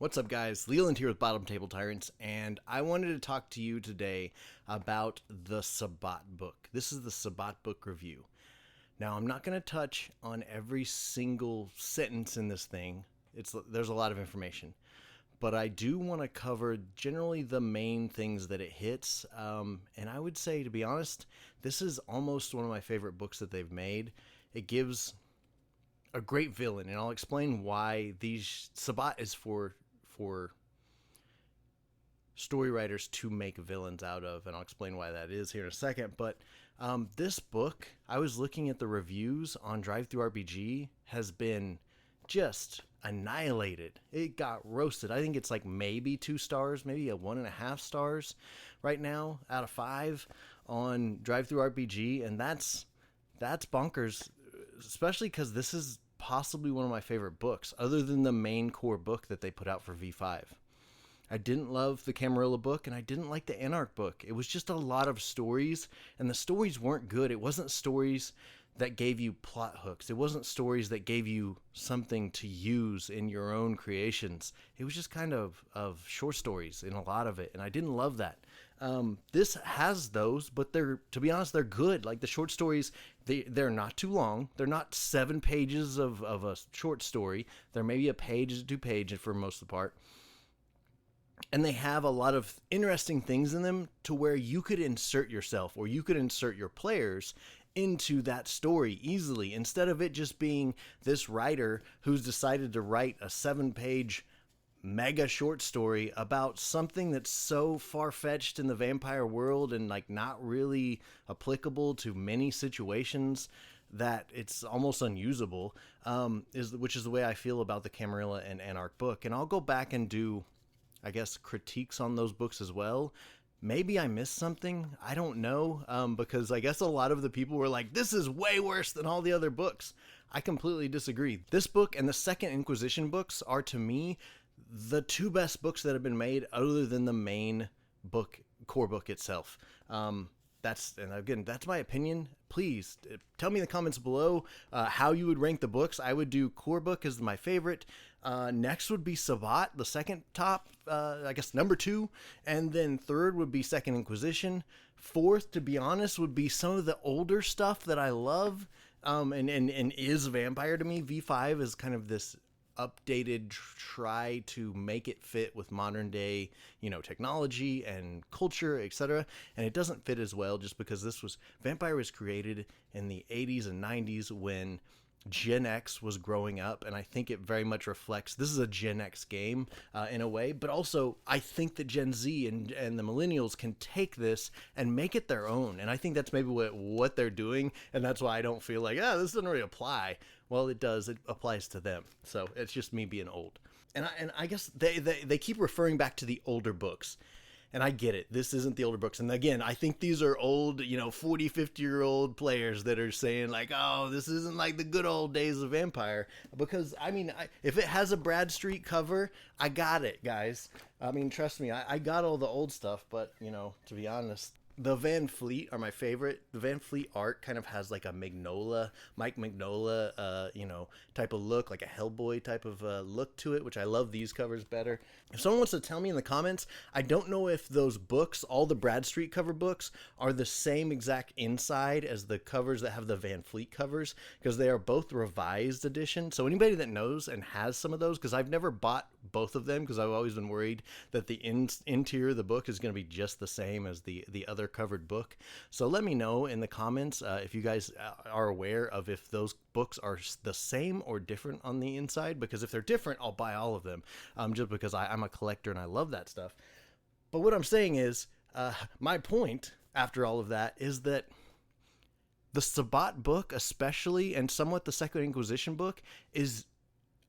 What's up, guys? Leland here with Bottom Table Tyrants, and I wanted to talk to you today about the Sabbat book. This is the Sabbat book review. Now, I'm not going to touch on every single sentence in this thing. There's a lot of information, but I do want to cover generally the main things that it hits. And I would say, to be honest, this is almost one of my favorite books that they've made. It gives a great villain, and I'll explain why these Sabbat is for story writers to make villains out of, and I'll explain why that is here in a second. But this book, I was looking at the reviews on DriveThruRPG, has been just annihilated. It got roasted. I think it's like maybe 2 stars, maybe a 1.5 stars right now out of 5 on DriveThruRPG, and that's bonkers, especially because this is possibly one of my favorite books, other than the main core book that they put out for V5. I didn't love the Camarilla book, and I didn't like the Anarch book. It was just a lot of stories, and the stories weren't good. It wasn't stories that gave you plot hooks. It wasn't stories that gave you something to use in your own creations. It was just kind of short stories in a lot of it, and I didn't love that. This has those, but to be honest, they're good. Like the short stories, they're not too long. They're not 7 pages of a short story. They're maybe a page to 2 pages for most of the part. And they have a lot of interesting things in them to where you could insert yourself, or you could insert your players into that story easily, instead of it just being this writer who's decided to write a 7-page mega short story about something that's so far-fetched in the vampire world and like not really applicable to many situations that it's almost unusable, which is the way I feel about the Camarilla and Anarch book. And I'll go back and do, I guess, critiques on those books as well. Maybe I missed something. I don't know, because I guess a lot of the people were like, this is way worse than all the other books. I completely disagree. This book and the Second Inquisition books are, to me, the 2 best books that have been made other than the main book, core book itself. And again, that's my opinion. Please tell me in the comments below how you would rank the books. I would do core book as my favorite. Next would be Sabbat, the second top, I guess number 2. And then third would be Second Inquisition. Fourth, to be honest, would be some of the older stuff that I love, and is vampire to me. V5 is kind of this updated try to make it fit with modern day, technology and culture, etc. And it doesn't fit as well just because Vampire was created in the 80s and 90s when Gen X was growing up, and I think it very much reflects this is a Gen X game in a way, but also I think that Gen Z and the millennials can take this and make it their own, and I think that's maybe what they're doing, and that's why I don't feel like, this doesn't really apply. Well, it does. It applies to them, so it's just me being old. And I guess they keep referring back to the older books. And I get it. This isn't the older books. And again, I think these are old, 40, 50-year-old players that are saying like, oh, this isn't like the good old days of Vampire. Because, if it has a Bradstreet cover, I got it, guys. Trust me, I got all the old stuff. But, to be honest, the Van Fleet are my favorite. The Van Fleet art kind of has like a Mike Mignola, type of look, like a Hellboy type of look to it, which I love these covers better. If someone wants to tell me in the comments, I don't know if those books, all the Bradstreet cover books, are the same exact inside as the covers that have the Van Fleet covers, because they are both revised edition. So anybody that knows and has some of those, because I've never bought both of them, because I've always been worried that the interior of the book is going to be just the same as the other covered book. So let me know in the comments if you guys are aware of if those books are the same or different on the inside, because if they're different, I'll buy all of them, just because I'm a collector and I love that stuff. But what I'm saying is, my point after all of that is that the Sabbat book especially, and somewhat the Second Inquisition book, is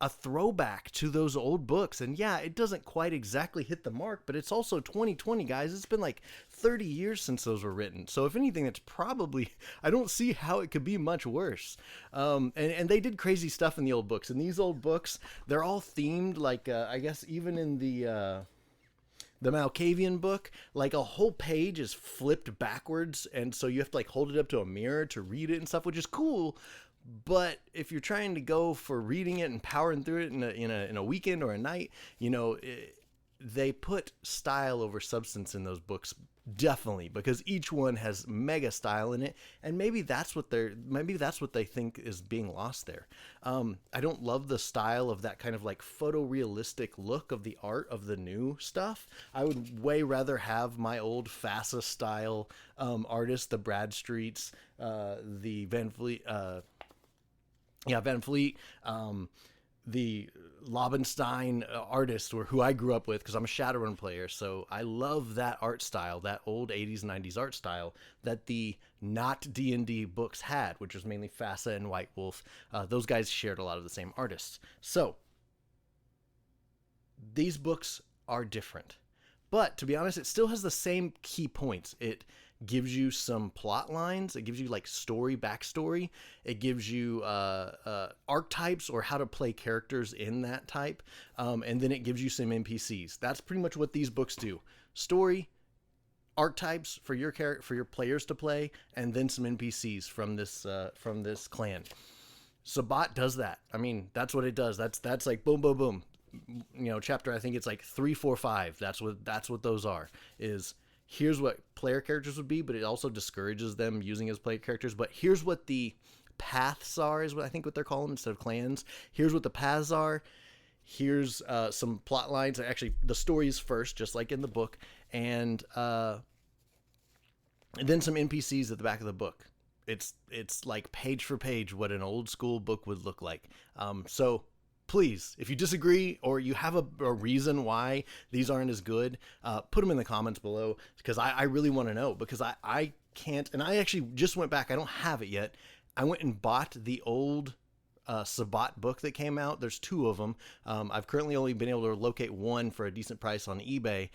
a throwback to those old books. And yeah, it doesn't quite exactly hit the mark, but it's also 2020, guys. It's been like 30 years since those were written. So if anything, it's probably, I don't see how it could be much worse. And they did crazy stuff in the old books. And these old books, they're all themed, like, I guess even in the Malkavian book, like a whole page is flipped backwards. And so you have to like hold it up to a mirror to read it and stuff, which is cool. But if you're trying to go for reading it and powering through it in a weekend or a night, they put style over substance in those books, definitely, because each one has mega style in it, and maybe that's what they think is being lost there. I don't love the style of that kind of like photorealistic look of the art of the new stuff. I would way rather have my old FASA style artists, the Bradstreets, the Van Fleet, Van Fleet, the Lobenstein artist, or who I grew up with, because I'm a Shadowrun player, so I love that art style, that old 80s, 90s art style that the not D&D books had, which was mainly FASA and White Wolf. Those guys shared a lot of the same artists. So these books are different. But to be honest, it still has the same key points. It gives you some plot lines. It gives you like story backstory. It gives you archetypes or how to play characters in that type. And then it gives you some NPCs. That's pretty much what these books do. Story, archetypes for your players to play, and then some NPCs from this clan. Sabbat does that. I mean, that's what it does. That's like boom, boom, boom. Chapter, I think it's like 3, 4, 5. That's what those are. Is here's what player characters would be, but it also discourages them using as player characters. But here's what the paths are, is what I think what they're calling instead of clans. Here's what the paths are. Here's some plot lines. Actually, the stories first, just like in the book, and then some NPCs at the back of the book. It's like page for page what an old school book would look like. So please, if you disagree or you have a reason why these aren't as good, put them in the comments below, because I really want to know, because I can't, and I actually just went back. I don't have it yet. I went and bought the old Sabbat book that came out. There's 2 of them. I've currently only been able to locate one for a decent price on eBay.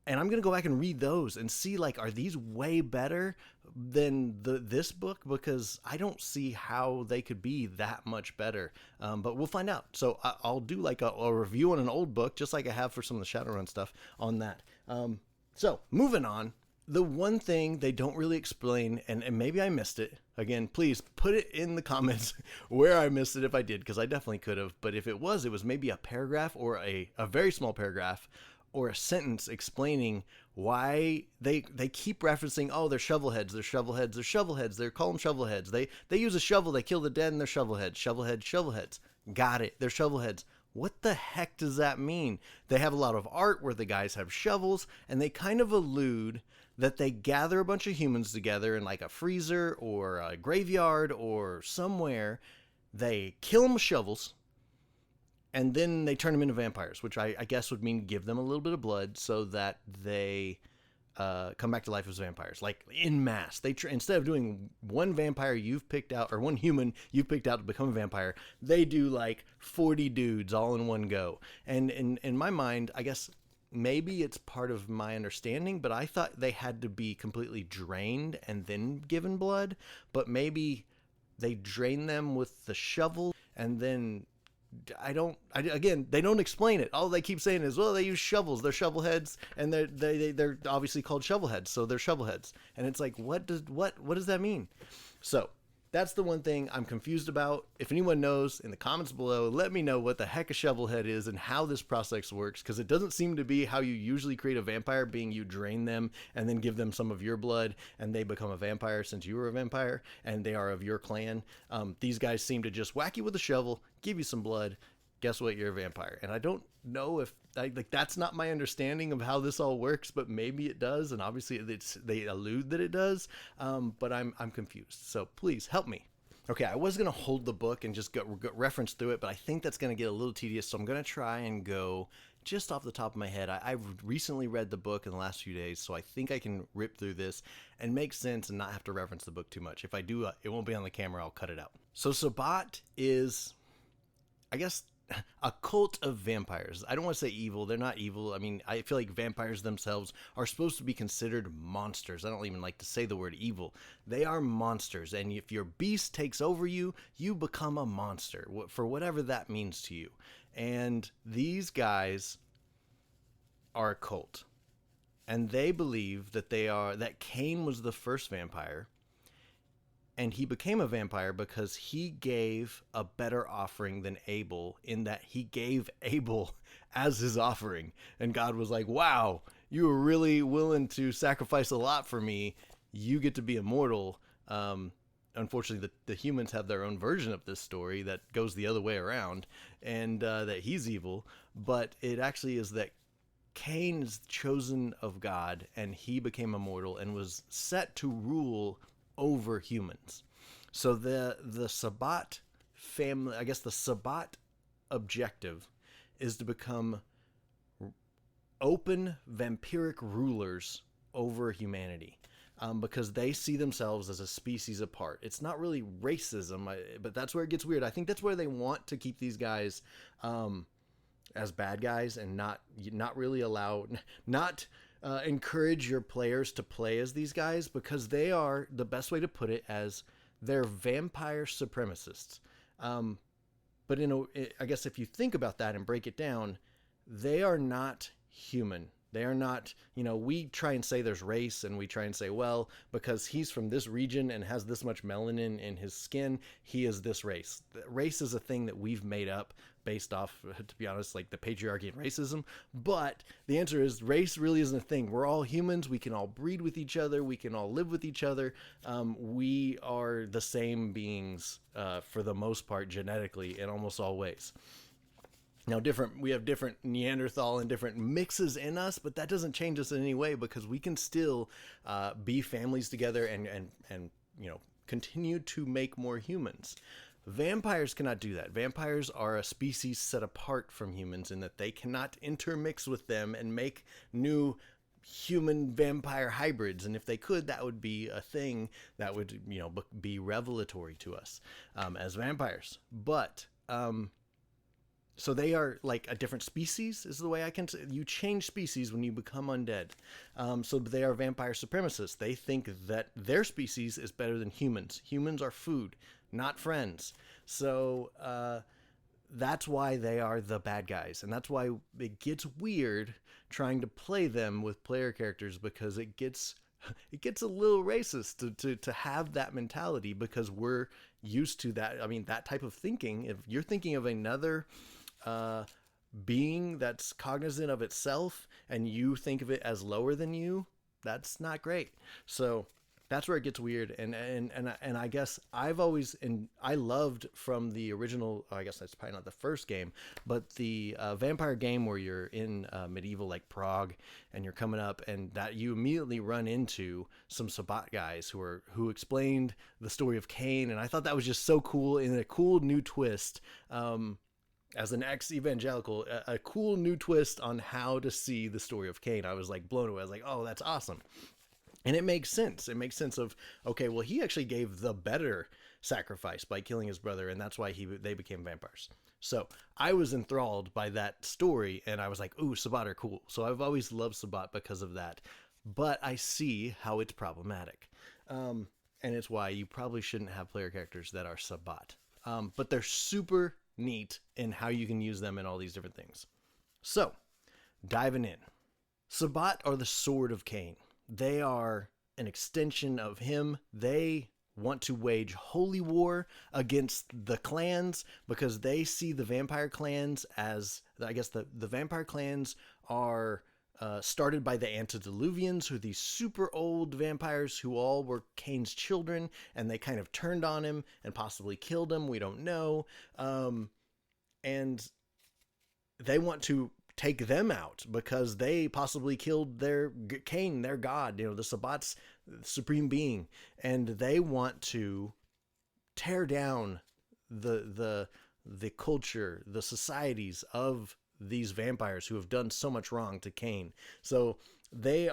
And I'm going to go back and read those and see, like, are these way better than this book? Because I don't see how they could be that much better. But we'll find out. So I'll do like a review on an old book, just like I have for some of the Shadowrun stuff on that. So moving on. The one thing they don't really explain, and maybe I missed it. Again, please put it in the comments where I missed it if I did, because I definitely could have. But if it was maybe a paragraph or a very small paragraph, or a sentence explaining why they keep referencing, oh, they're shovelheads, they call them shovelheads, they use a shovel, they kill the dead, and they're shovelheads. Got it, they're shovelheads. What the heck does that mean? They have a lot of art where the guys have shovels, and they kind of allude that they gather a bunch of humans together in like a freezer or a graveyard or somewhere. They kill them with shovels, and then they turn them into vampires, which I guess would mean give them a little bit of blood so that they come back to life as vampires, like in mass. They instead of doing one vampire you've picked out, or one human you've picked out to become a vampire, they do like 40 dudes all in one go. And in my mind, I guess maybe it's part of my understanding, but I thought they had to be completely drained and then given blood. But maybe they drain them with the shovel, and then again, they don't explain it. All they keep saying is, well, they use shovels. They're shovelheads, and they're obviously called shovelheads, so they're shovelheads. And it's like, what does that mean? So that's the one thing I'm confused about. If anyone knows, in the comments below, let me know what the heck a shovelhead is and how this process works, because it doesn't seem to be how you usually create a vampire, being you drain them and then give them some of your blood and they become a vampire since you were a vampire and they are of your clan. These guys seem to just whack you with a shovel, give you some blood, guess what, you're a vampire. And I don't know if that's not my understanding of how this all works, but maybe it does, and obviously they allude that it does, but I'm confused, so please help me. Okay, I was gonna hold the book and just go reference through it, but I think that's gonna get a little tedious, so I'm gonna try and go just off the top of my head. I've recently read the book in the last few days, so I think I can rip through this and make sense and not have to reference the book too much. If I do, it won't be on the camera, I'll cut it out. So Sabbat is, I guess, a cult of vampires. I don't want to say evil. They're not evil. I mean, I feel like vampires themselves are supposed to be considered monsters. I don't even like to say the word evil. They are monsters. And if your beast takes over you, you become a monster, for whatever that means to you. And these are a cult. And they believe that that Cain was the first vampire. and he became a vampire because he gave a better offering than Abel, in that he gave Abel as his offering. And God was like, wow, you were really willing to sacrifice a lot for me. You get to be immortal. Unfortunately, the humans have their own version of this story that goes the other way around, and that he's evil. But it actually is that Cain is chosen of God, and he became immortal and was set to rule over humans. So the Sabbat family, I guess the Sabbat objective is to become open vampiric rulers over humanity, because they see themselves as a species apart. It's not really racism, but that's where it gets weird. I think that's where they want to keep these guys as bad guys, and not really allow, not encourage your players to play as these guys, because they are, the best way to put it, as they're vampire supremacists. But I guess if you think about that and break it down, they are not human. They are not, we try and say there's race, and we try and say, well, because he's from this region and has this much melanin in his skin, he is this race. Race is a thing that we've made up based off, to be honest, like the patriarchy and racism. But the answer is, race really isn't a thing. We're all humans. We can all breed with each other. We can all live with each other. We are the same beings for the most part, genetically, in almost all ways. Now, we have different Neanderthal and different mixes in us, but that doesn't change us in any way, because we can still be families together and continue to make more humans. Vampires cannot do that. Vampires are a species set apart from humans in that they cannot intermix with them and make new human vampire hybrids. And if they could, that would be a thing that would, be revelatory to us as vampires. But so they are like a different species, is the way I can say. You change species when you become undead. So they are vampire supremacists. They think that their species is better than humans. Humans are food, not friends. So that's why they are the bad guys. And that's why it gets weird trying to play them with player characters, because it gets a little racist to have that mentality, because we're used to that. I mean, that type of thinking. If you're thinking of another being that's cognizant of itself, and you think of it as lower than you, that's not great. So that's where it gets weird. And I guess I loved from the original, I guess that's probably not the first game, but the vampire game where you're in medieval, like Prague, and you're coming up, and that you immediately run into some Sabbat guys who explained the story of Cain. And I thought that was just so cool, in a cool new twist. As an ex-evangelical, a cool new twist on how to see the story of Cain. I was like blown away. I was like, oh, that's awesome. And it makes sense. It makes sense of, okay, well, he actually gave the better sacrifice by killing his brother, and that's why they became vampires. So I was enthralled by that story, and I was like, ooh, Sabbat are cool. So I've always loved Sabbat because of that. But I see how it's problematic. And it's why you probably shouldn't have player characters that are Sabbat. But they're super neat in how you can use them in all these different things. So, diving in. Sabbat are the sword of Cain. They are an extension of him. They want to wage holy war against the clans, because they see the vampire clans as, I guess the vampire clans are started by the antediluvians, who are these super old vampires who all were Cain's children, and they kind of turned on him and possibly killed him. We don't know. And they want to take them out because they possibly killed Cain, their god, the Sabbat's supreme being. And they want to tear down the culture, the societies of these vampires who have done so much wrong to Cain. So they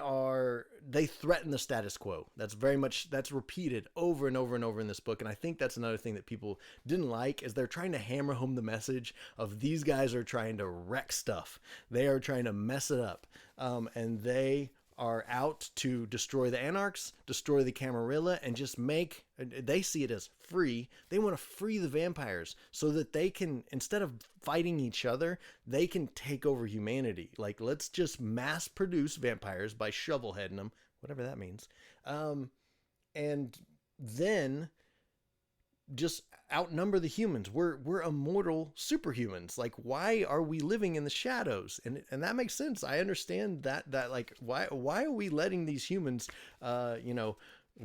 threaten the status quo. That's repeated over and over and over in this book. And I think that's another thing that people didn't like, is they're trying to hammer home the message of these guys are trying to wreck stuff. They are trying to mess it up. And they are out to destroy the Anarchs, destroy the Camarilla, and just they see it as free. They want to free the vampires so that they can, instead of fighting each other, they can take over humanity. Like, let's just mass produce vampires by shovelheading them, whatever that means. And then just outnumber the humans. We're immortal superhumans. Like, why are we living in the shadows? And that makes sense. I understand that like, why are we letting these humans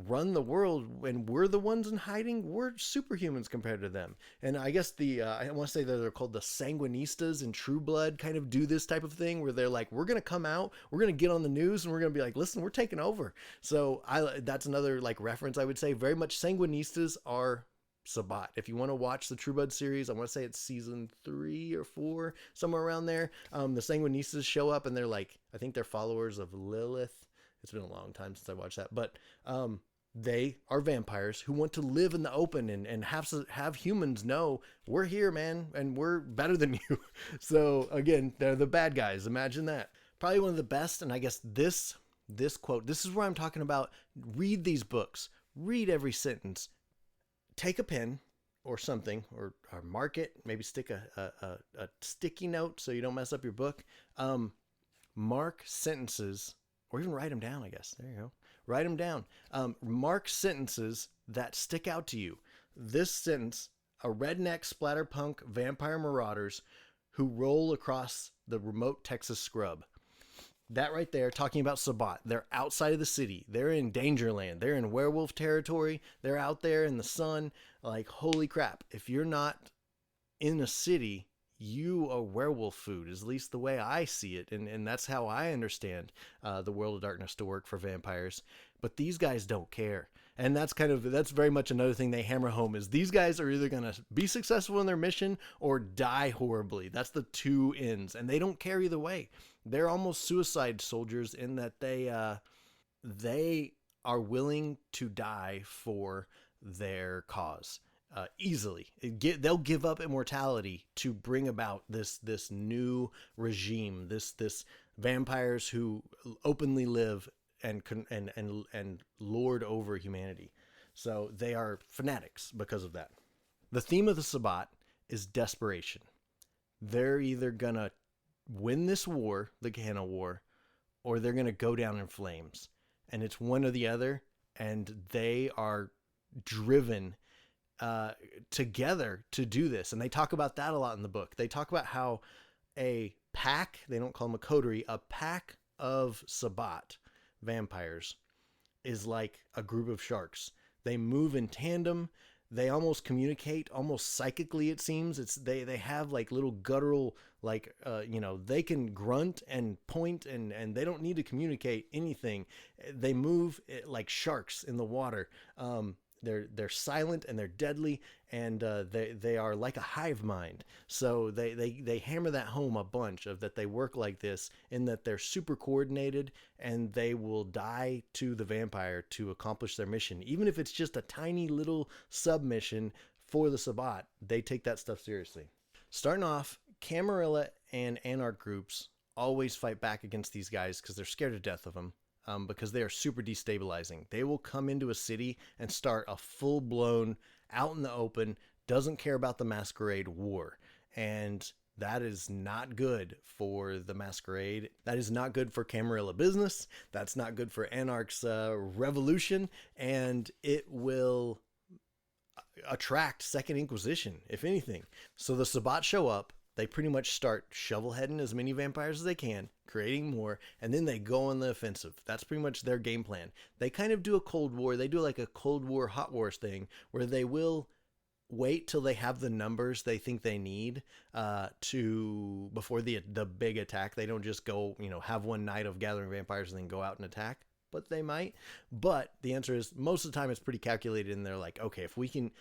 run the world when we're the ones in hiding? We're superhumans compared to them. And I guess I want to say that they're called the Sanguinistas and True Blood kind of do this type of thing where they're like, we're going to come out, we're going to get on the news, and we're going to be like, listen, we're taking over. So that's another like reference I would say. Very much Sanguinistas are Sabbat. If you want to watch the True Blood series, I want to say it's season 3 or 4, somewhere around there. The Sanguinistas show up and they're like, I think they're followers of Lilith. It's been a long time since I watched that, but they are vampires who want to live in the open and have humans know we're here, man, and we're better than you. So again, they're the bad guys. Imagine that. Probably one of the best, and I guess this quote, this is where I'm talking about. Read these books. Read every sentence. Take a pen or something, or mark it. Maybe stick a sticky note so you don't mess up your book. Mark sentences, or even write them down, I guess. There you go. Write them down. Mark sentences that stick out to you. This sentence: a redneck splatterpunk vampire marauders who roll across the remote Texas scrub. That right there, talking about Sabbat. They're outside of the city. They're in Dangerland. They're in werewolf territory. They're out there in the sun. Like, holy crap. If you're not in a city, you are werewolf food, is at least the way I see it. And that's how I understand the world of darkness to work for vampires. But these guys don't care. And that's very much another thing they hammer home, is these guys are either going to be successful in their mission or die horribly. That's the two ends. And they don't care either way. They're almost suicide soldiers in that they are willing to die for their cause. Easily. They'll give up immortality to bring about this new regime, this vampires who openly live and lord over humanity. So they are fanatics because of that. The theme of the Sabbat is desperation. They're either gonna win this war, the Gehenna war, or they're gonna go down in flames. And it's one or the other, and they are driven together to do this. And they talk about that a lot in the book. They talk about how a pack, they don't call them a coterie, a pack of Sabbat vampires is like a group of sharks. They move in tandem. They almost communicate almost psychically, it seems. They have like little guttural, like they can grunt and point, and they don't need to communicate anything. They move like sharks in the water. They're silent and they're deadly, and they are like a hive mind. So they hammer that home a bunch, of that they work like this, in that they're super coordinated, and they will die to the vampire to accomplish their mission. Even if it's just a tiny little submission for the Sabbat, they take that stuff seriously. Starting off, Camarilla and Anarch groups always fight back against these guys because they're scared to death of them. Because they are super destabilizing. They will come into a city and start a full-blown, out in the open, doesn't care about the masquerade war. And that is not good for the masquerade. That is not good for Camarilla business. That's not good for Anarch's revolution. And it will attract Second Inquisition, if anything. So the Sabbat show up. They pretty much start shovelheading as many vampires as they can, creating more, and then they go on the offensive. That's pretty much their game plan. They kind of do a Cold War. They do like a Cold War, Hot Wars thing, where they will wait till they have the numbers they think they need before the big attack. They don't just go, have one night of gathering vampires and then go out and attack. But they might. But the answer is, most of the time it's pretty calculated, and they're like, okay,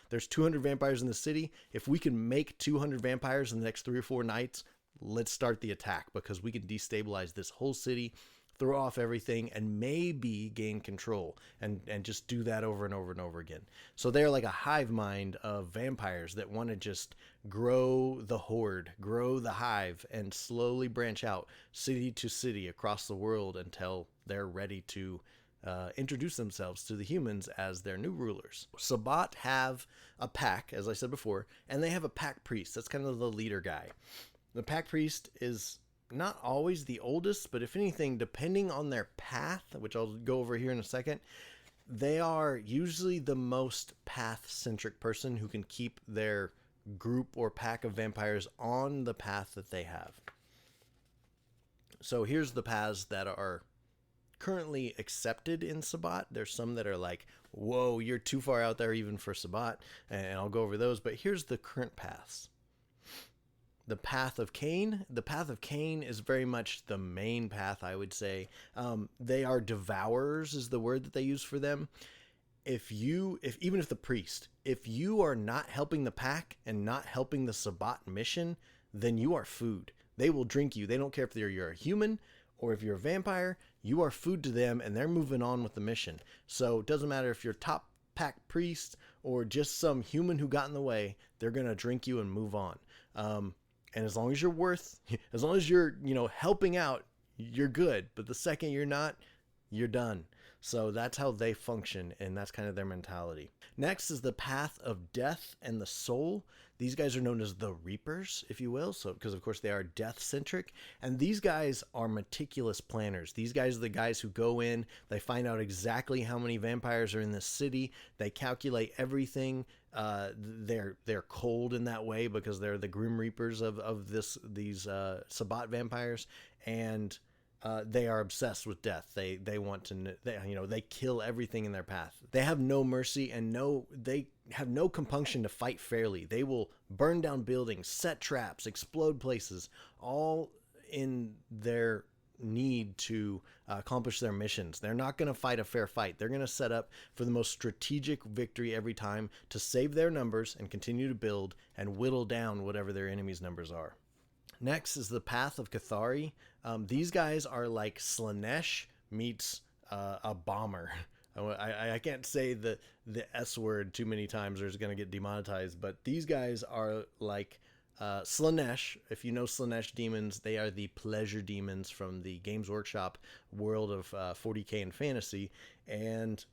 there's 200 vampires in the city. If we can make 200 vampires in the next 3 or 4 nights, let's start the attack, because we can destabilize this whole city, throw off everything, and maybe gain control, and just do that over and over and over again. So they're like a hive mind of vampires that want to just grow the horde, grow the hive, and slowly branch out city to city across the world until they're ready to introduce themselves to the humans as their new rulers. Sabbat have a pack, as I said before, and they have a pack priest. That's kind of the leader guy. The pack priest is not always the oldest, but if anything, depending on their path, which I'll go over here in a second, They are usually the most path-centric person who can keep their group or pack of vampires on the path that they have. So here's the paths that are currently accepted in Sabbat. There's some that are like, whoa, you're too far out there even for Sabbat, and I'll go over those. But here's the current paths. The path of Cain. The path of Cain is very much the main path, I would say. They are devourers is the word that they use for them. Even if the priest, if you are not helping the pack and not helping the Sabbat mission, then you are food. They will drink you. They don't care if you're a human or if you're a vampire. You are food to them, and they're moving on with the mission. So it doesn't matter if you're top pack priest or just some human who got in the way. They're gonna drink you and move on. And as long as you're helping out, you're good. But the second you're not, you're done. So that's how they function, and that's kind of their mentality. Next is the path of death and the soul. These guys are known as the Reapers, if you will, so because of course they are death-centric, and these guys are meticulous planners. These guys are the guys who go in, they find out exactly how many vampires are in this city, they calculate everything. They're cold in that way because they're the Grim Reapers of these Sabbat vampires, and they are obsessed with death. They want to, they kill everything in their path. They have no mercy and they have no compunction to fight fairly. They will burn down buildings, set traps, explode places, all in their need to accomplish their missions. They're not going to fight a fair fight. They're going to set up for the most strategic victory every time to save their numbers and continue to build and whittle down whatever their enemies' numbers are. Next is the path of Cathari. These guys are like Slanesh meets a bomber. I can't say the S word too many times or it's going to get demonetized, but these guys are like Slanesh. If you know Slanesh demons, they are the pleasure demons from the Games Workshop world of 40k and fantasy. And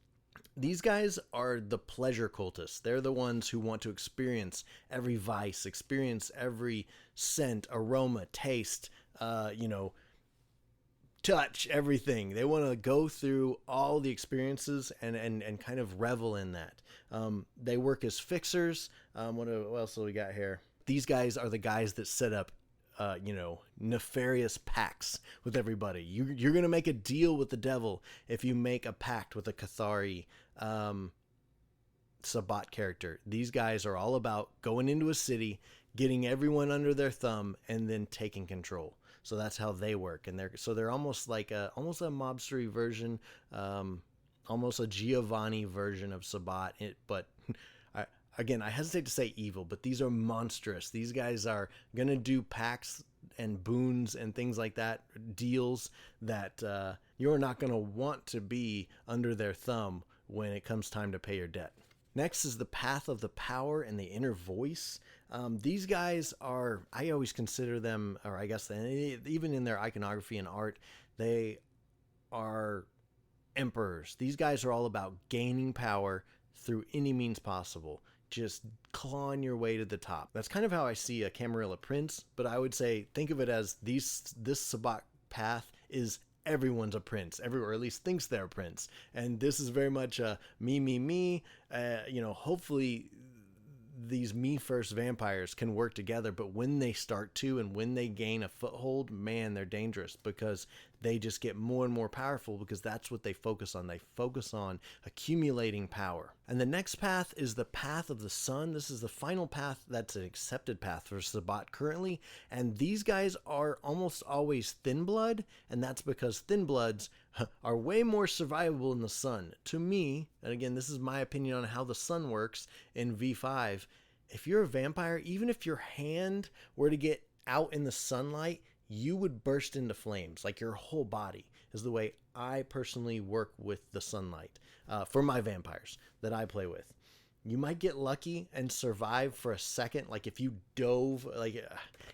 these guys are the pleasure cultists. They're the ones who want to experience every vice, experience every scent, aroma, taste, touch, everything. They want to go through all the experiences and kind of revel in that. They work as fixers. What else do we got here? These guys are the guys that set up nefarious pacts with everybody. You're going to make a deal with the devil if you make a pact with a Cathari Sabbat character. These guys are all about going into a city, getting everyone under their thumb, and then taking control. So that's how they work. And they're almost like a mobstery version, almost a Giovanni version of Sabbat. But Again, I hesitate to say evil, but these are monstrous. These guys are going to do pacts and boons and things like that, deals that you're not going to want to be under their thumb when it comes time to pay your debt. Next is the path of the power and the inner voice. These guys are, I always consider them, or I guess even in their iconography and art, they are emperors. These guys are all about gaining power through any means possible. Just clawing your way to the top. That's kind of how I see a Camarilla prince, but I would say think of it as this Sabbat path is everyone's a prince, or at least thinks they're a prince, and this is very much a me. Hopefully these me first vampires can work together, but when they start to and when they gain a foothold, man, they're dangerous because they just get more and more powerful because that's what they focus on. They focus on accumulating power. And the next path is the path of the sun. This is the final path that's an accepted path for Sabbat currently. And these guys are almost always thin blood. And that's because thin bloods are way more survivable in the sun. To me, and again, this is my opinion on how the sun works in V5. If you're a vampire, even if your hand were to get out in the sunlight, you would burst into flames. Like your whole body is the way I personally work with the sunlight for my vampires that I play with. You might get lucky and survive for a second. Like if you dove, like, you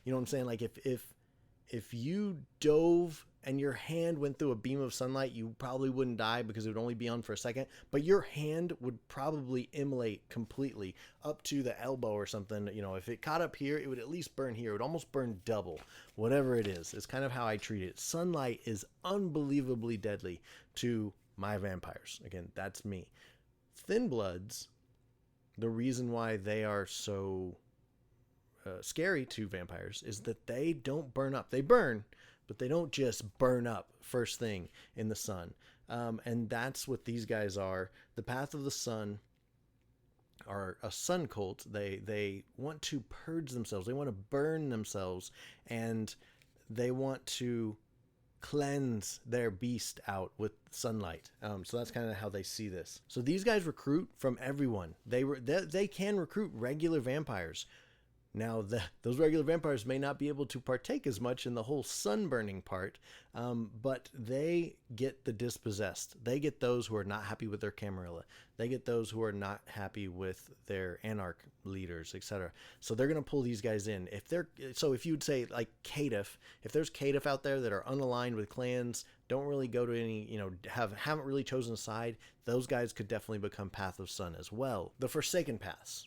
know what I'm saying? Like if you dove and your hand went through a beam of sunlight, you probably wouldn't die because it would only be on for a second, but your hand would probably immolate completely up to the elbow or something. If it caught up here, it would at least burn here. It would almost burn double, whatever it is. It's kind of how I treat it. Sunlight is unbelievably deadly to my vampires. Again, that's me. Thin Bloods, the reason why they are so scary to vampires is that they don't burn up. They burn, but they don't just burn up first thing in the sun. And that's what these guys are. The Path of the Sun are a sun cult. They want to purge themselves. They want to burn themselves, and they want to cleanse their beast out with sunlight. So that's kind of how they see this. So these guys recruit from everyone. They can recruit regular vampires. Now, those regular vampires may not be able to partake as much in the whole sun-burning part, but they get the dispossessed. They get those who are not happy with their Camarilla. They get those who are not happy with their Anarch leaders, etc. So they're going to pull these guys in. If you'd say, like, Caitiff, if there's Caitiff out there that are unaligned with clans, don't really go to any, haven't really chosen a side, those guys could definitely become Path of Sun as well. The Forsaken Paths.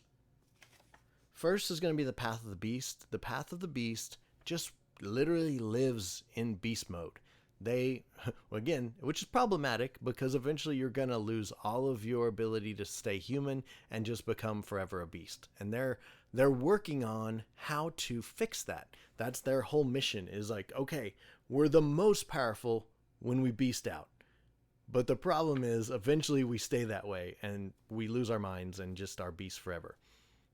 First is going to be the Path of the Beast. The Path of the Beast just literally lives in beast mode. They, again, which is problematic because eventually you're going to lose all of your ability to stay human and just become forever a beast. And they're working on how to fix that. That's their whole mission, is like, okay, we're the most powerful when we beast out. But the problem is eventually we stay that way and we lose our minds and just are beasts forever.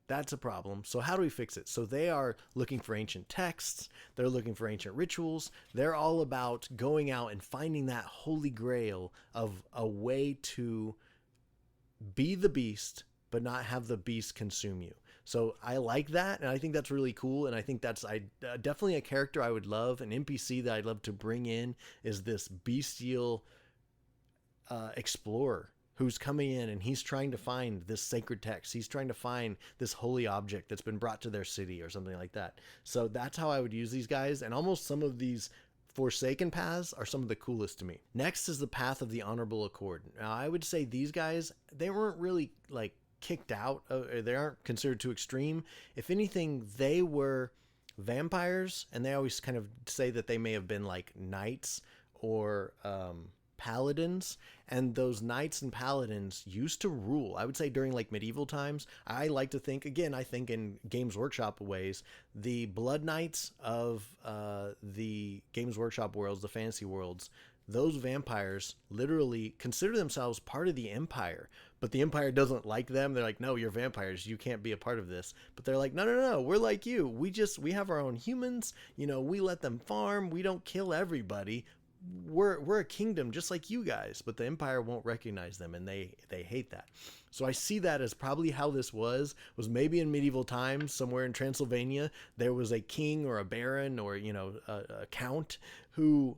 That's a problem. So how do we fix it? So they are looking for ancient texts. They're looking for ancient rituals. They're all about going out and finding that holy grail of a way to be the beast, but not have the beast consume you. So I like that, and I think that's really cool, and I think that's definitely a character I would love. An NPC that I'd love to bring in is this bestial explorer who's coming in and he's trying to find this sacred text. He's trying to find this holy object that's been brought to their city or something like that. So that's how I would use these guys. And almost some of these Forsaken paths are some of the coolest to me. Next is the Path of the Honorable Accord. Now I would say these guys, they weren't really like kicked out. They aren't considered too extreme. If anything, they were vampires, and they always kind of say that they may have been like knights or paladins, and those knights and paladins used to rule. I would say during like medieval times. I like to think, again, I think in Games Workshop ways, the Blood Knights of the Games Workshop worlds, the fantasy worlds, those vampires literally consider themselves part of the Empire, but the Empire doesn't like them. They're like, no, you're vampires. You can't be a part of this. But they're like, no, we're like you. We have our own humans. We let them farm. We don't kill everybody. We're a kingdom just like you guys, but the Empire won't recognize them, and they hate that. So I see that as probably how this was maybe in medieval times, somewhere in Transylvania, there was a king or a baron or, a count who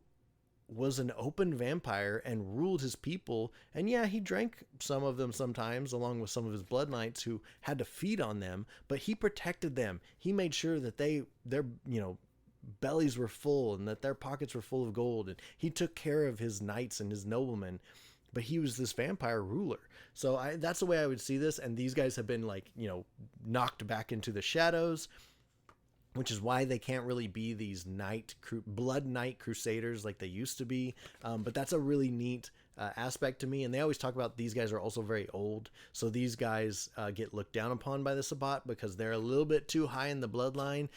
was an open vampire and ruled his people. And yeah, he drank some of them sometimes along with some of his blood knights who had to feed on them, but he protected them. He made sure that their bellies were full and that their pockets were full of gold, and he took care of his knights and his noblemen, but he was this vampire ruler. So that's the way I would see this. And these guys have been knocked back into the shadows, which is why they can't really be these blood knight crusaders like they used to be. But that's a really neat aspect to me. And they always talk about these guys are also very old. So these guys get looked down upon by the Sabbat because they're a little bit too high in the bloodline,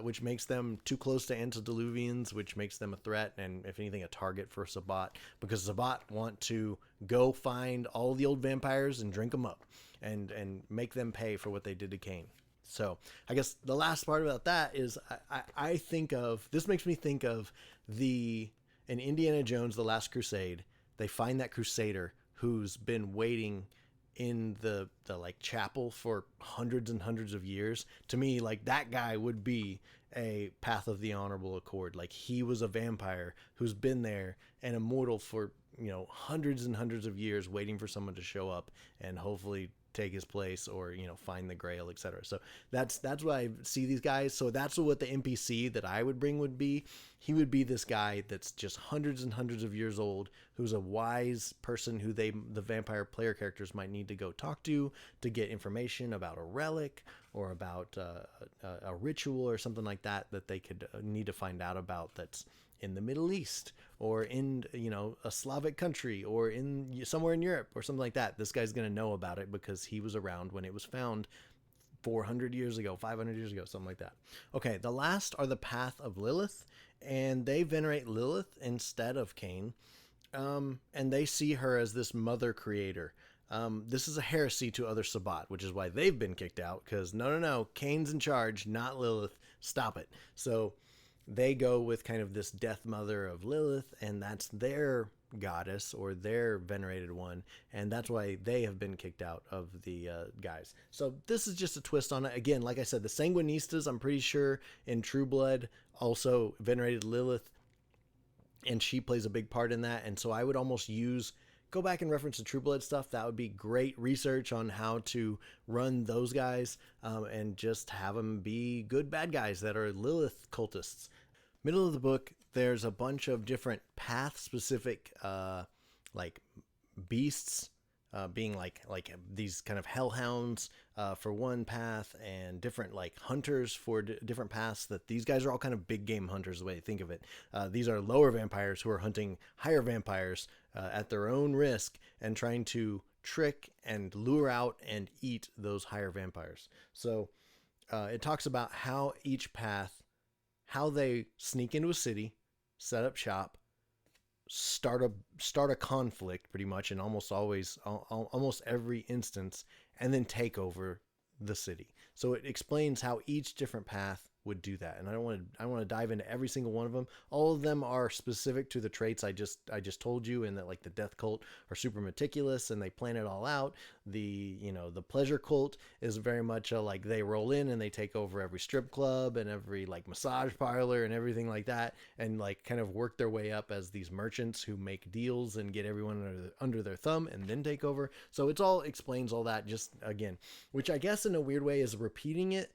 which makes them too close to antediluvians, which makes them a threat and, if anything, a target for Sabbat, because Sabbat want to go find all the old vampires and drink them up and make them pay for what they did to Cain. So I guess the last part about that is I think of, this makes me think of in Indiana Jones, The Last Crusade, they find that crusader who's been waiting in the chapel for hundreds and hundreds of years. To me, that guy would be a Path of the Honorable Accord. He was a vampire who's been there and immortal for, hundreds and hundreds of years, waiting for someone to show up and hopefully take his place or find the grail, etc. So that's what I see these guys. So that's what the NPC that I would bring would be. He would be this guy that's just hundreds and hundreds of years old, who's a wise person who the vampire player characters might need to go talk to get information about a relic or about a ritual or something like that they could need to find out about, that's in the Middle East or in, a Slavic country or in somewhere in Europe or something like that. This guy's going to know about it because he was around when it was found 400 years ago, 500 years ago, something like that. Okay, the last are the Path of Lilith, and they venerate Lilith instead of Cain, and they see her as this mother creator. This is a heresy to other Sabbat, which is why they've been kicked out, because no, Cain's in charge, not Lilith. Stop it. So they go with kind of this death mother of Lilith, and that's their goddess or their venerated one, and that's why they have been kicked out of the guys. So this is just a twist on it. Again, like I said, the Sanguinistas, I'm pretty sure in True Blood also venerated Lilith, and she plays a big part in that. And so I would almost go back and reference the True Blood stuff. That would be great research on how to run those guys, and just have them be good bad guys that are Lilith cultists. Middle of the book, there's a bunch of different path-specific like beasts, being like these kind of hellhounds for one path, and different like hunters for different paths. That these guys are all kind of big game hunters, the way you think of it. These are lower vampires who are hunting higher vampires at their own risk and trying to trick and lure out and eat those higher vampires. So it talks about how each path, how they sneak into a city, set up shop, start a conflict pretty much in almost every instance, and then take over the city. So it explains how each different path would do that. And I want to dive into every single one of them. All of them are specific to the traits I just told you, and that like the death cult are super meticulous and they plan it all out. The pleasure cult is very much like they roll in and they take over every strip club and every like massage parlor and everything like that, and like kind of work their way up as these merchants who make deals and get everyone under their thumb and then take over. So it's all explains all that, just again, which I guess in a weird way is repeating it.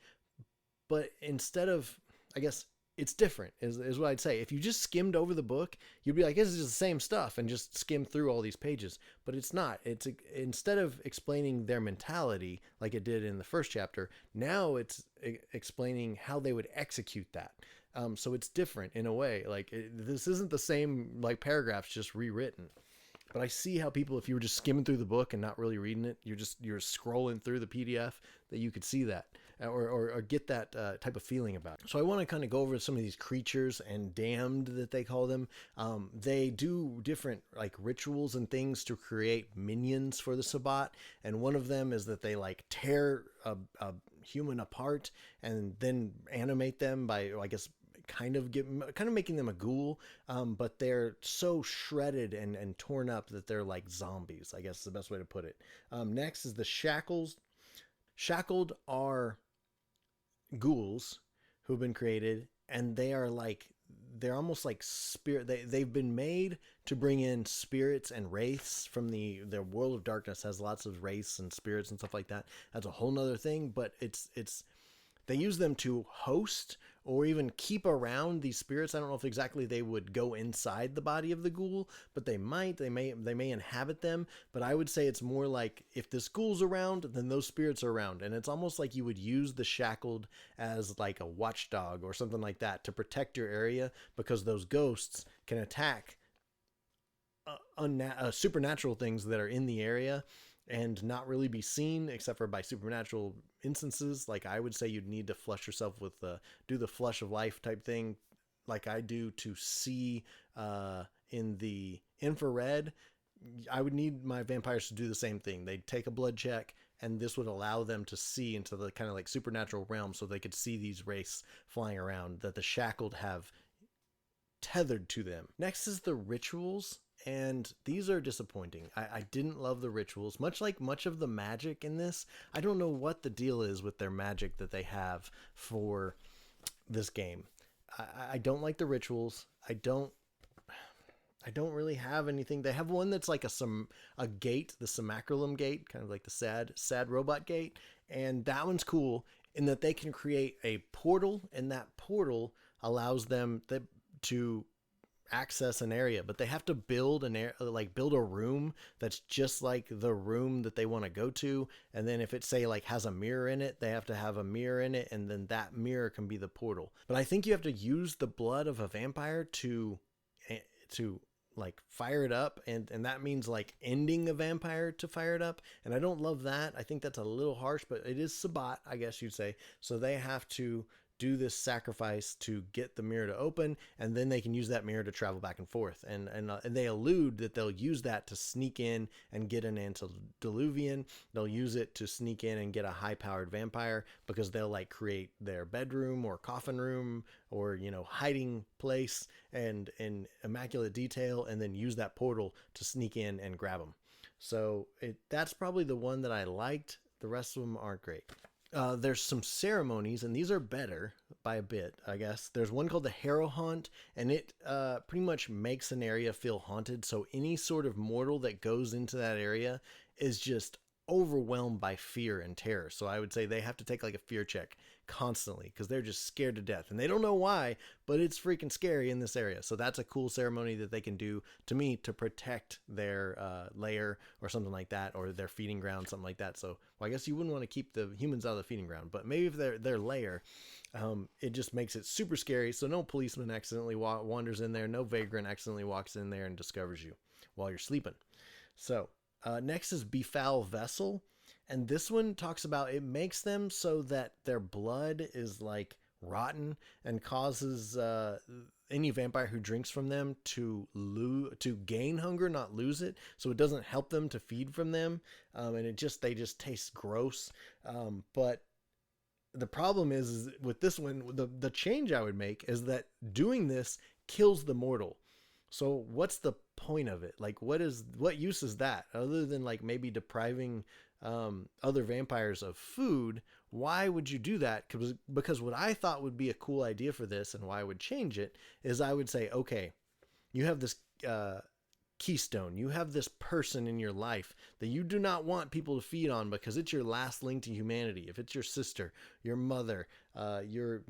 But instead of, I guess it's different is what I'd say. If you just skimmed over the book, you'd be like, this is the same stuff, and just skim through all these pages. But it's not. It's instead of explaining their mentality like it did in the first chapter, now it's explaining how they would execute that. So it's different in a way. Like this isn't the same like paragraphs just rewritten. But I see how people, if you were just skimming through the book and not really reading it, you're scrolling through the PDF, that you could see that or get that type of feeling about it. So I want to kind of go over some of these creatures and damned that they call them. They do different like rituals and things to create minions for the Sabbat, and one of them is that they like tear a human apart and then animate them by, I guess, kind of making them a ghoul, but they're so shredded and torn up that they're like zombies, I guess is the best way to put it. Next is the shackles. Shackled are ghouls who've been created, and they're almost like spirit. They've been made to bring in spirits and wraiths from the world of darkness. Has lots of wraiths and spirits and stuff like that. That's a whole nother thing, but it's they use them to host or even keep around these spirits. I don't know if exactly they would go inside the body of the ghoul, but they may inhabit them. But I would say it's more like if this ghoul's around, then those spirits are around. And it's almost like you would use the shackled as like a watchdog or something like that to protect your area, because those ghosts can attack supernatural things that are in the area and not really be seen except for by supernatural instances. Like I would say you'd need to flush yourself with do the flush of life type thing like I do to see in the infrared. I would need my vampires to do the same thing. They'd take a blood check, and this would allow them to see into the kind of like supernatural realm, so they could see these wraiths flying around that the shackled have tethered to them. Next is the rituals. And these are disappointing. I didn't love the rituals, much like much of the magic in this. I don't know what the deal is with their magic that they have for this game. I don't like the rituals. I don't really have anything. They have one that's like a gate, the Simulacrum gate, kind of like the sad robot gate. And that one's cool in that they can create a portal, and that portal allows them to access an area, but they have to build build a room that's just like the room that they want to go to. And then if it say like has a mirror in it, they have to have a mirror in it, and then that mirror can be the portal. But I think you have to use the blood of a vampire to like fire it up, and that means like ending a vampire to fire it up, and I don't love that. I think that's a little harsh, but it is Sabbat, I guess you'd say. So they have to do this sacrifice to get the mirror to open, and then they can use that mirror to travel back and forth. And they allude that they'll use that to sneak in and get an antediluvian. They'll use it to sneak in and get a high-powered vampire, because they'll like create their bedroom or coffin room or, you know, hiding place and in immaculate detail, and then use that portal to sneak in and grab them. So that's probably the one that I liked. The rest of them aren't great. There's some ceremonies, and these are better by a bit, I guess. There's one called the Harrow Haunt, and it pretty much makes an area feel haunted. So any sort of mortal that goes into that area is just overwhelmed by fear and terror. So I would say they have to take like a fear check constantly, because they're just scared to death, and they don't know why, but it's freaking scary in this area. So that's a cool ceremony that they can do, to me, to protect their lair or something like that, or their feeding ground, something like that. So well, I guess you wouldn't want to keep the humans out of the feeding ground, but maybe if their lair, it just makes it super scary. So no policeman accidentally wanders in there, no vagrant accidentally walks in there and discovers you while you're sleeping. So next is Befoul Vessel. And this one talks about, it makes them so that their blood is like rotten and causes any vampire who drinks from them to gain hunger, not lose it. So it doesn't help them to feed from them, and they just taste gross. But the problem is with this one, the change I would make is that doing this kills the mortal. So what's the point of it? Like, what use is that, other than like maybe depriving other vampires of food? Why would you do that? Because what I thought would be a cool idea for this, and why I would change it, is I would say, okay, you have this keystone, you have this person in your life that you do not want people to feed on, because it's your last link to humanity. If it's your sister, your mother, your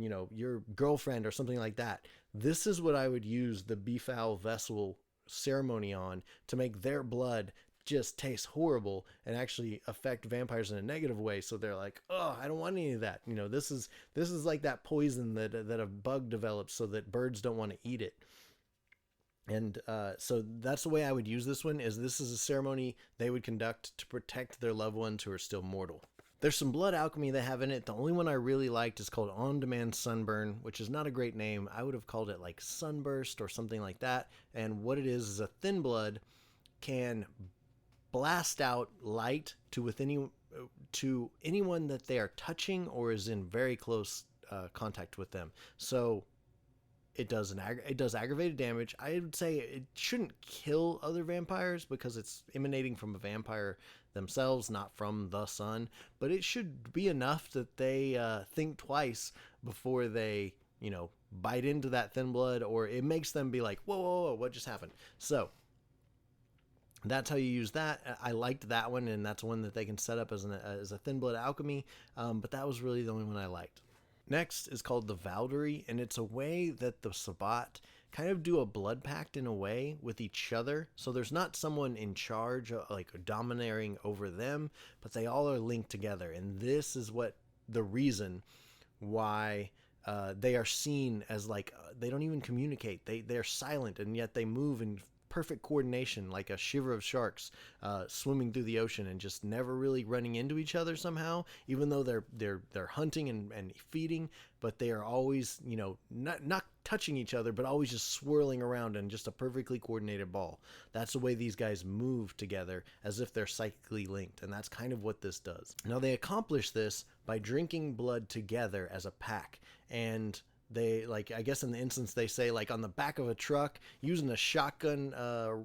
girlfriend or something like that, this is what I would use the Befoul Vessel ceremony on, to make their blood just taste horrible and actually affect vampires in a negative way. So they're like, oh, I don't want any of that. You know, this is like that poison that a bug develops so that birds don't want to eat it. And so that's the way I would use this one. This is a ceremony they would conduct to protect their loved ones who are still mortal. There's some blood alchemy they have in it. The only one I really liked is called On-Demand Sunburn, which is not a great name. I would have called it like Sunburst or something like that. And what it is a thin blood can blast out light to anyone that they are touching or is in very close contact with them. So it does aggravated damage. I would say it shouldn't kill other vampires, because it's emanating from a vampire themselves, not from the sun. But it should be enough that they think twice before they, bite into that thin blood, or it makes them be like, whoa, what just happened? So that's how you use that. I liked that one, and that's one that they can set up as a thin blood alchemy. But that was really the only one I liked. Next is called the Valdery, and it's a way that the Sabbat kind of do a blood pact in a way with each other. So there's not someone in charge, like domineering over them, but they all are linked together. And this is what the reason why they are seen as like, they don't even communicate. They're silent, and yet they move in perfect coordination, like a shiver of sharks swimming through the ocean, and just never really running into each other somehow, even though they're hunting and feeding, but they are always, not touching each other, but always just swirling around in just a perfectly coordinated ball. That's the way these guys move together, as if they're psychically linked, and that's kind of what this does. Now, they accomplish this by drinking blood together as a pack, and they, like, I guess in the instance they say, like on the back of a truck using a shotgun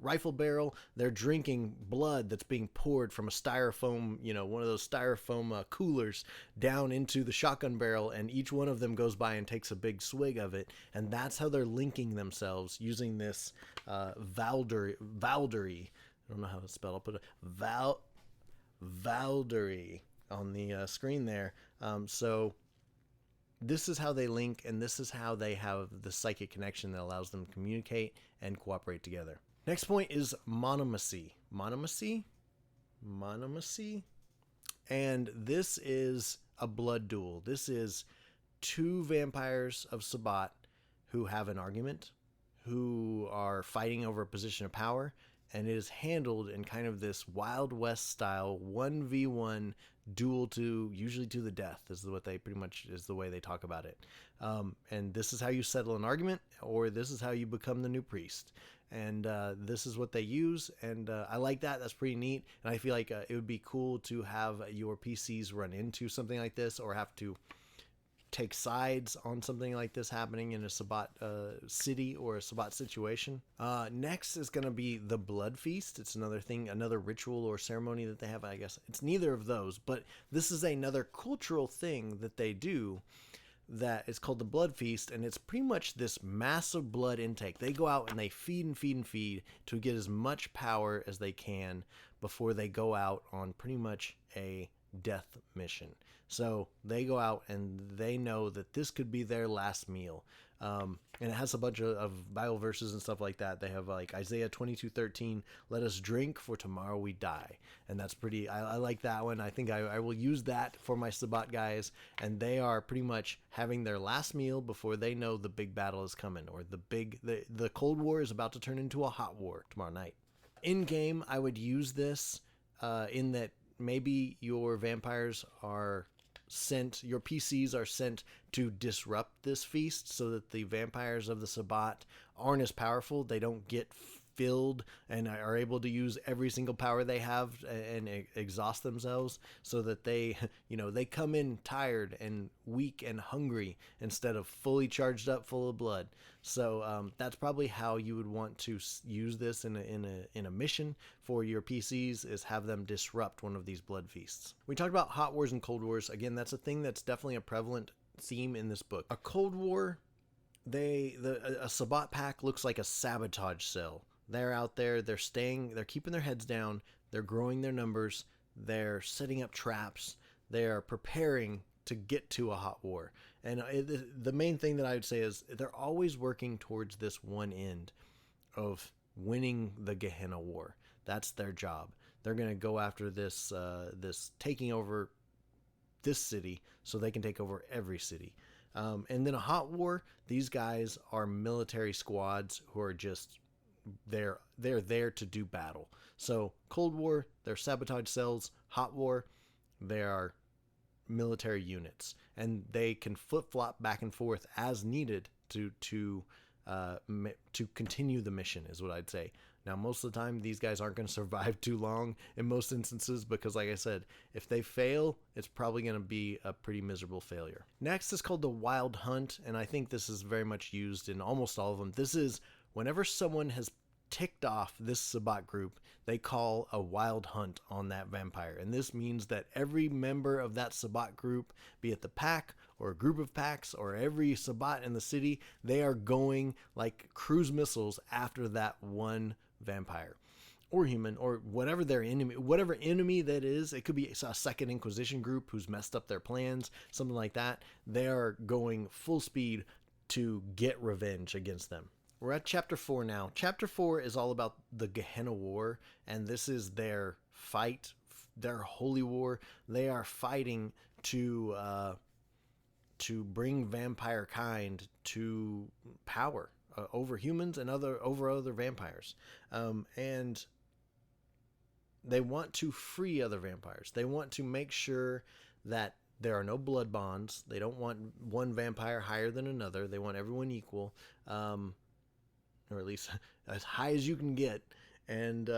rifle barrel, they're drinking blood that's being poured from a styrofoam, one of those styrofoam coolers down into the shotgun barrel, and each one of them goes by and takes a big swig of it, and that's how they're linking themselves using this Valdery. I don't know how it's spelled. I'll put a Valdery on the screen there. So this is how they link, and this is how they have the psychic connection that allows them to communicate and cooperate together. Next point is monomacy. Monomacy. And this is a blood duel. This is two vampires of Sabbat who have an argument, who are fighting over a position of power, and it is handled in kind of this Wild West style 1v1 duel, to usually to the death is what they pretty much is the way they talk about it. And this is how you settle an argument, or this is how you become the new priest. And this is what they use, and I like that. That's pretty neat, and I feel like it would be cool to have your PCs run into something like this, or have to take sides on something like this happening in a Sabbat city or a Sabbat situation. Next is going to be the Blood Feast. It's another thing, another ritual or ceremony that they have. I guess it's neither of those, but this is another cultural thing that they do that is called the Blood Feast, and it's pretty much this massive blood intake. They go out and they feed and feed and feed to get as much power as they can before they go out on pretty much a death mission. So they go out and they know that this could be their last meal. And it has a bunch of Bible verses and stuff like that. They have like Isaiah 22:13, let us drink for tomorrow we die. And that's pretty, I like that one. I think I will use that for my Sabbat guys. And they are pretty much having their last meal before they know the big battle is coming, or the Cold War is about to turn into a hot war tomorrow night. In game, I would use this in that maybe your vampires are sent, your PCs are sent to disrupt this feast so that the vampires of the Sabbat aren't as powerful. They don't get filled and are able to use every single power they have and exhaust themselves, so that they, they come in tired and weak and hungry instead of fully charged up full of blood. So that's probably how you would want to use this in a mission for your PCs, is have them disrupt one of these blood feasts. We talked about hot wars and cold wars. Again, that's a thing that's definitely a prevalent theme in this book. A cold war, a Sabbat pack looks like a sabotage cell. They're out there, they're keeping their heads down, they're growing their numbers, they're setting up traps, they're preparing to get to a hot war. And the main thing that I would say is they're always working towards this one end of winning the Gehenna war. That's their job. They're going to go after this taking over this city so they can take over every city. And then a hot war, these guys are military squads who are just, they're there to do battle. So Cold War, they're sabotage cells. Hot War, they are military units, and they can flip-flop back and forth as needed to continue the mission, is what I'd say. Now, most of the time, these guys aren't going to survive too long in most instances, because like I said, if they fail, it's probably going to be a pretty miserable failure. Next is called the Wild Hunt, and I think this is very much used in almost all of them. This is whenever someone has ticked off this Sabbat group, they call a wild hunt on that vampire. And this means that every member of that Sabbat group, be it the pack or a group of packs or every Sabbat in the city, they are going like cruise missiles after that one vampire or human or whatever their enemy, whatever enemy that is. It could be a Second Inquisition group who's messed up their plans, something like that. They are going full speed to get revenge against them. We're at chapter 4 now. Chapter 4 is all about the Gehenna War, and this is their fight, their holy war. They are fighting to bring vampire kind to power over humans and over other vampires. And they want to free other vampires. They want to make sure that there are no blood bonds. They don't want one vampire higher than another. They want everyone equal. Or at least as high as you can get, and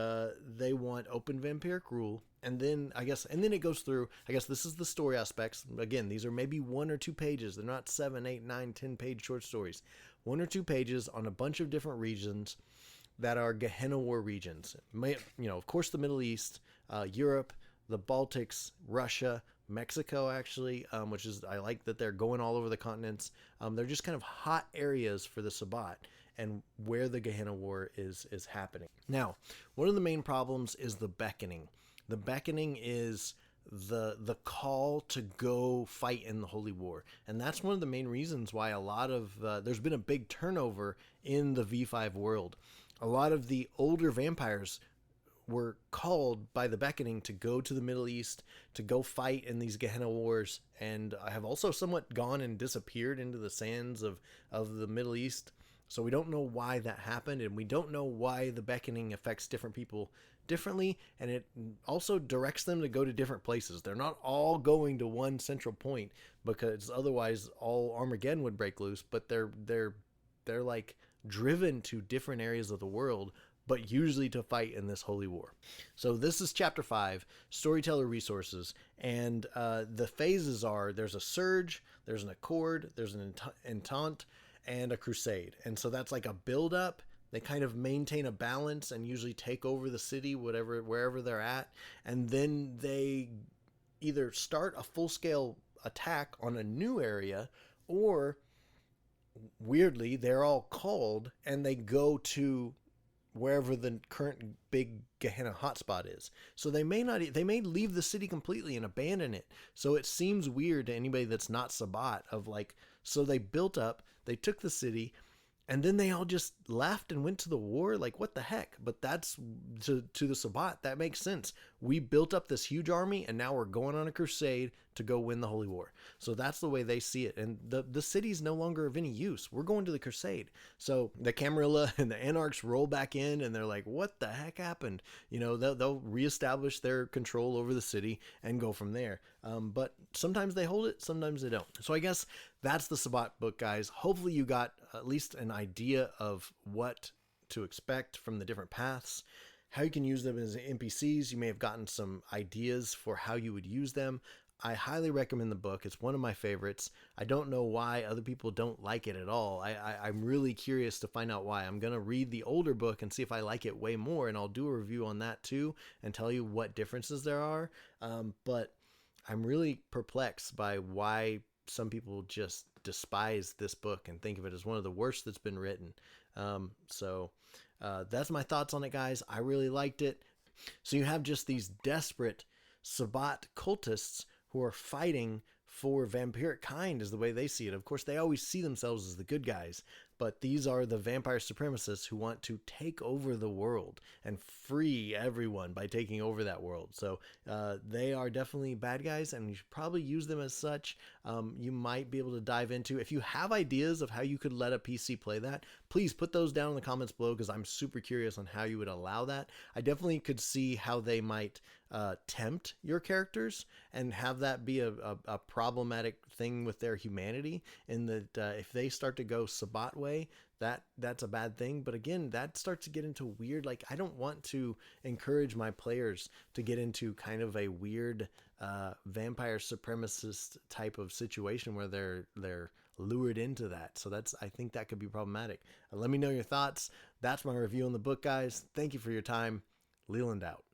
they want open vampiric rule. And then it goes through, I guess this is the story aspects. Again, these are maybe 1 or 2 pages. They're not 7, 8, 9, 10 page short stories. 1 or 2 pages on a bunch of different regions that are Gehenna War regions. Of course, the Middle East, Europe, the Baltics, Russia, Mexico, actually, which is, I like that they're going all over the continents. They're just kind of hot areas for the Sabbat and where the Gehenna War is happening. Now, one of the main problems is the beckoning. The beckoning is the call to go fight in the holy war. And that's one of the main reasons why a lot of there's been a big turnover in the V5 world. A lot of the older vampires were called by the beckoning to go to the Middle East, to go fight in these Gehenna wars, and have also somewhat gone and disappeared into the sands of the Middle East. So we don't know why that happened, and we don't know why the beckoning affects different people differently, and it also directs them to go to different places. They're not all going to one central point, because otherwise all Armageddon would break loose, but they're like driven to different areas of the world, but usually to fight in this holy war. So this is chapter 5, Storyteller resources, and the phases are: there's a surge, there's an accord, there's an entente, and a crusade. And so that's like a build up. They kind of maintain a balance and usually take over the city, wherever they're at, and then they either start a full scale attack on a new area, or weirdly they're all called and they go to wherever the current big Gehenna hotspot is. So they may leave the city completely and abandon it. So it seems weird to anybody that's not Sabbat, of like, so they built up, they took the city, and then they all just left and went to the war. Like, what the heck? But that's to the Sabbat, that makes sense. We built up this huge army, and now we're going on a crusade to go win the holy war. So that's the way they see it. And the city's no longer of any use. We're going to the crusade. So the Camarilla and the Anarchs roll back in, and they're like, what the heck happened? You know, they'll reestablish their control over the city and go from there. But sometimes they hold it, sometimes they don't. So I guess that's the Sabbat book, guys. Hopefully you got at least an idea of what to expect from the different paths, how you can use them as NPCs. You may have gotten some ideas for how you would use them. I highly recommend the book. It's one of my favorites. I don't know why other people don't like it at all. I'm really curious to find out why. I'm going to read the older book and see if I like it way more, and I'll do a review on that too and tell you what differences there are. But I'm really perplexed by why some people just despise this book and think of it as one of the worst that's been written. So that's my thoughts on it, guys. I really liked it. So you have just these desperate Sabbat cultists who are fighting for vampiric kind, is the way they see it. Of course, they always see themselves as the good guys, but these are the vampire supremacists who want to take over the world and free everyone by taking over that world. So they are definitely bad guys, and you should probably use them as such. You might be able to dive into, if you have ideas of how you could let a PC play that, please put those down in the comments below, because I'm super curious on how you would allow that. I definitely could see how they might tempt your characters and have that be a problematic thing with their humanity, in that if they start to go Sabbat way, that's a bad thing. But again, that starts to get into weird, like, I don't want to encourage my players to get into kind of a weird vampire supremacist type of situation where they're lured into that. So I think that could be problematic. Let me know your thoughts. That's my review on the book, guys. Thank you for your time. Leland out.